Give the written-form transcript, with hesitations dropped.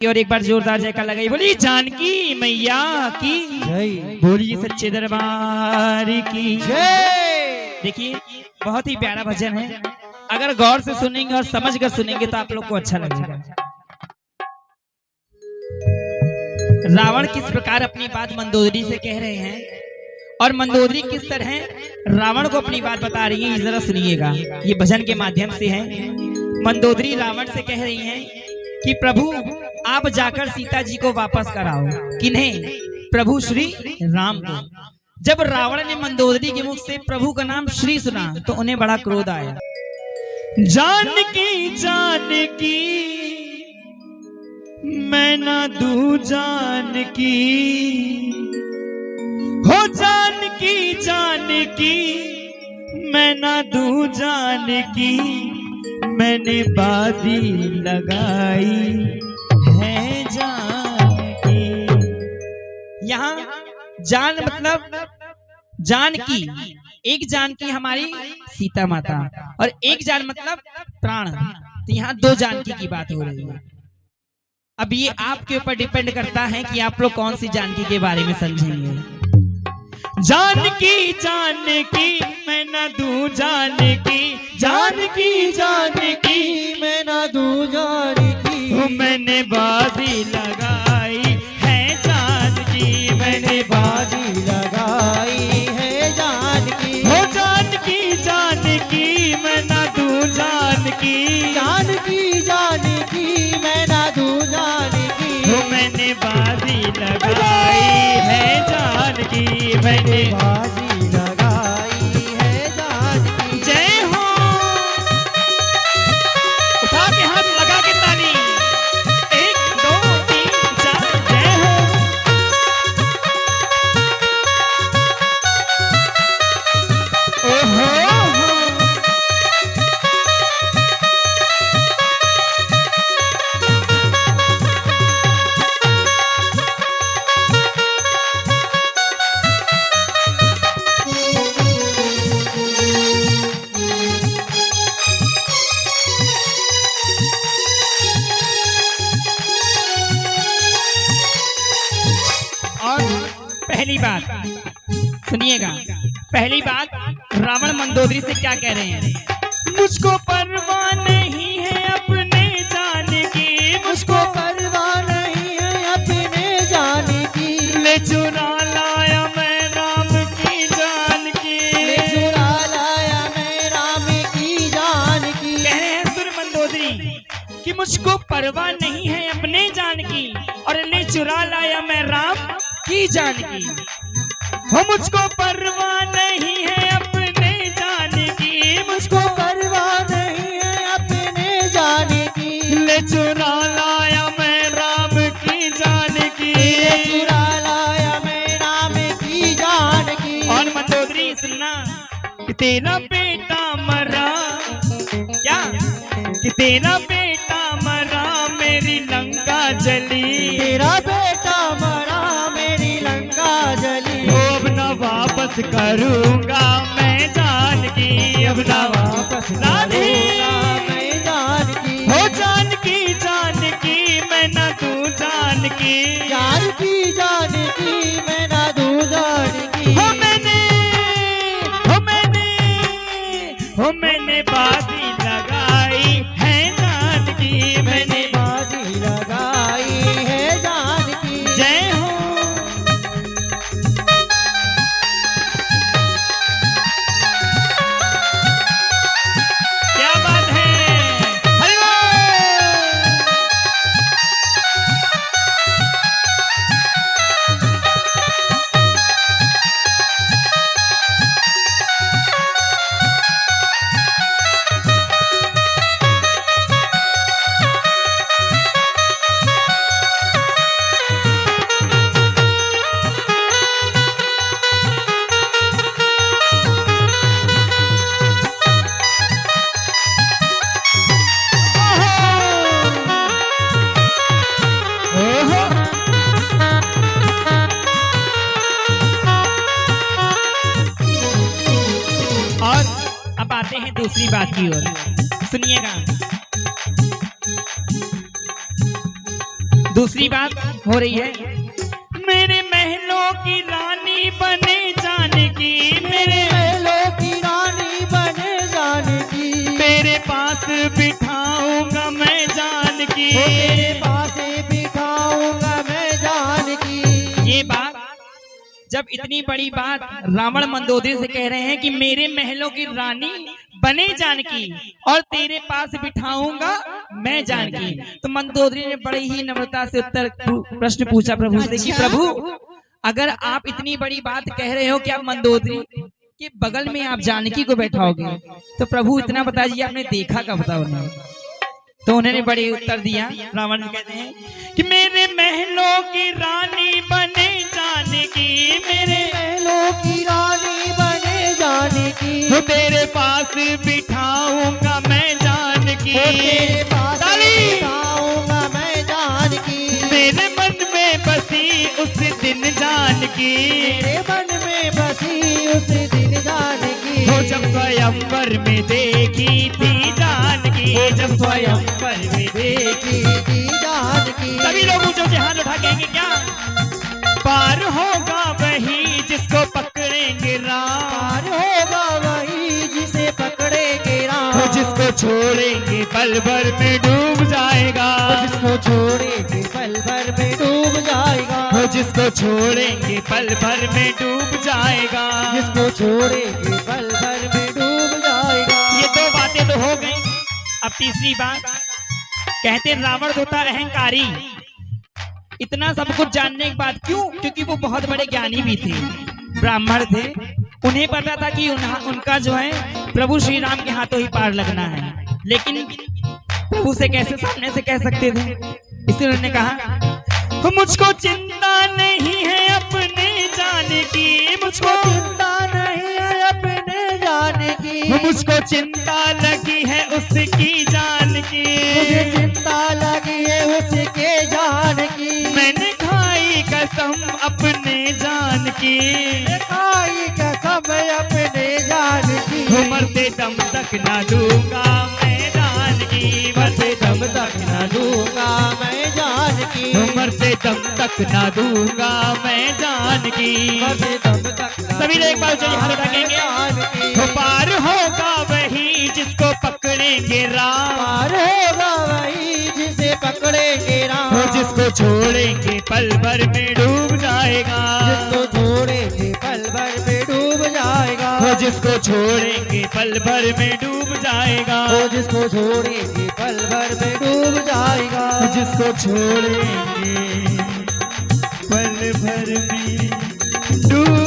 और एक बार जोरदार जयकार लगाई, बोली जानकी मैया की जय, बोलिए सच्चे दरबार की जय। देखिए बहुत ही प्यारा भजन है, अगर गौर से सुनेंगे और समझ कर सुनेंगे तो आप लोग को अच्छा लगेगा। रावण किस प्रकार अपनी बात मंदोदरी से कह रहे हैं और मंदोदरी किस तरह रावण को अपनी बात बता रही है, जरा सुनिएगा। ये भजन के माध्यम से है। मंदोदरी रावण से कह रही हैं कि प्रभु आप जाकर सीता जी को वापस कराओ। किन्हें? प्रभु श्री राम को। जब रावण ने मंदोदरी के मुख से प्रभु का नाम श्री सुना तो उन्हें बड़ा क्रोध आया। जानकी जानकी मैं ना दूं जानकी, हो जानकी जानकी मैं ना दूं जानकी, मैंने बाजी लगाई है जानकी। यहाँ जान मतलब जानकी, एक जानकी हमारी सीता माता और एक जान मतलब प्राण। तो यहाँ दो जानकी की बात हो रही है। अब ये आपके ऊपर डिपेंड करता है कि आप लोग कौन सी जानकी के बारे में समझेंगे। जानकी जानकी मैं ना दूं जानकी, जानकी जानकी मैं ना दूं जानकी, मैंने बाजी लगाई है जानकी, मैंने बाजी लगाई है जानकी, हो जानकी जानकी मैं ना दूं जानकी, जानकी जानकी मैं ना दूं जानकी, हो मैंने बाजी लगाई है जानकी, मैंने बाजी लगाई है जानकी। जय हो, उठा के हाथ लगा के ताली, 1 2 3 4 जय हो। ओहो पहली बात सुनिएगा, पहली बात रावण मंदोदरी से क्या कह रहे हैं? मुझको परवाह नहीं है अपने जाने की, मुझको परवाह नहीं है अपने जाने की, ले चुरा लाया मैं राम की जान की, ले चुरा लाया मैं राम की जान की। कह रहे हैं सुर मंदोदरी कि मुझको परवाह नहीं है अपने जान की और ले चुरा लाया मैं राम की जान की, हो मुझको परवाह नहीं है अपने जान की, मुझको परवाह नहीं है अपने जान की, ले चुरा लाया मैं राम की जान की, ले चुरा लाया मैं राम की जान की। और मंदोदरी सुनना कि तेरा बेटा मरा, क्या कि तेरा बेटा मरा मेरी लंका जली, तेरा बेटा मरा मेरी लंका जली, अब ना वापस करूंगा मैं जानकी, अब ना वापस करूंगा मैं जानकी, हो जानकी जानकी मैं ना दूं जानकी, जानकी जानकी मैं ना दूं जानकी, हो मैंने बाजी लगाई है जानकी, मैंने बाजी लगाई है जानकी। जय हो, क्या बात है, हरि दूसरी बात की ओर सुनिएगा। दूसरी बात हो रही है, मेरे महलों की रानी बने जाने की, मेरे महलों की रानी बने जाने की, तेरे पास बिठाऊंगा मैं जान की, तेरे पास बिठाऊंगा मैं जान की। ये बात जब इतनी बड़ी बात रावण मंदोदरी से कह रहे हैं कि मेरे महलों की रानी बने जानकी और तेरे पास बिठाऊंगा मैं जानकी, तो मंदोदरी ने बड़ी ही नम्रता से प्रश्न पूछा प्रभु से कि प्रभु अगर आप इतनी बड़ी बात कह रहे हो कि आप मंदोदरी के बगल में आप जानकी को बैठाओगे, तो प्रभु इतना बता दीजिए आपने देखा कब था उन्हें? तो उन्होंने बड़े उत्तर दिया। रावण कहते हैं कि मेरे महलों की रानी बने जाने की, मेरे महलों की रानी बने जाने की, वो तेरे पास बिठाऊंगा मैं जान की, तेरे पास बिठाऊंगा मैं जान की, मेरे मन में बसी उस दिन जान की, मेरे मन में बसी उस दिन जान की, वो जब स्वयंवर में देखी थी जान की, जब स्वयंवर में देखी थी जान की। सभी लोग ऊंचे ऊंचे हाथ उठा कहेंगे क्या? पार होगा वही जिसको पकड़ेंगे राम, पार होगा वही जिसे पकड़ेंगे राम, वो जिसको छोड़ेंगे पल भर में डूब जाएगा, जिसको छोड़ेंगे पल भर में डूब जाएगा, वो जिसको छोड़ेंगे पल भर में डूब जाएगा, जिसको छोड़ेंगे पल भर में डूब जाएगा। ये दो बातें तो हो गई। अब तीसरी बात कहते रावण तो था अहंकारी, इतना सब कुछ जानने के बाद क्यों? क्योंकि वो बहुत बड़े ज्ञानी भी थे, ब्राह्मण थे, उन्हें पता था कि उनका जो है प्रभु श्री राम के हाथों ही पार लगना है, लेकिन प्रभु से कैसे सामने से कह सकते थे? इसलिए उन्होंने कहा मुझको चिंता नहीं है अपने जाने की, मुझको चिंता नहीं है अपने जाने की, मुझको चिंता लगी है उसकी जान की, मुझे चिंता लगी है उसके जान की, मैंने खाई कसम अपने जान की, खाई कसम अपने जान की, मरते दम तक ना दूंगा मैं जान की, मरते दम तक ना दूंगा मैं जान की, मरते दम तक ना दूंगा मैं जान की। मरते दम तक ना सभी लोग एक बार चलिए हाथ उठाएंगे। जान की, वो पार होगा वही जिसको पकड़ेंगे राम, पार होगा वही जिसे पकड़ेंगे राम, वो जिसको छोड़ेंगे पल भर में डूब जाएगा, जिसको छोड़ेंगे पल भर में डूब जाएगा, वो जिसको छोड़ेंगे पल भर में डूब जाएगा, वो जिसको छोड़ेंगे पल भर में डूब जाएगा, जिसको छोड़ेंगे पल भर में डूब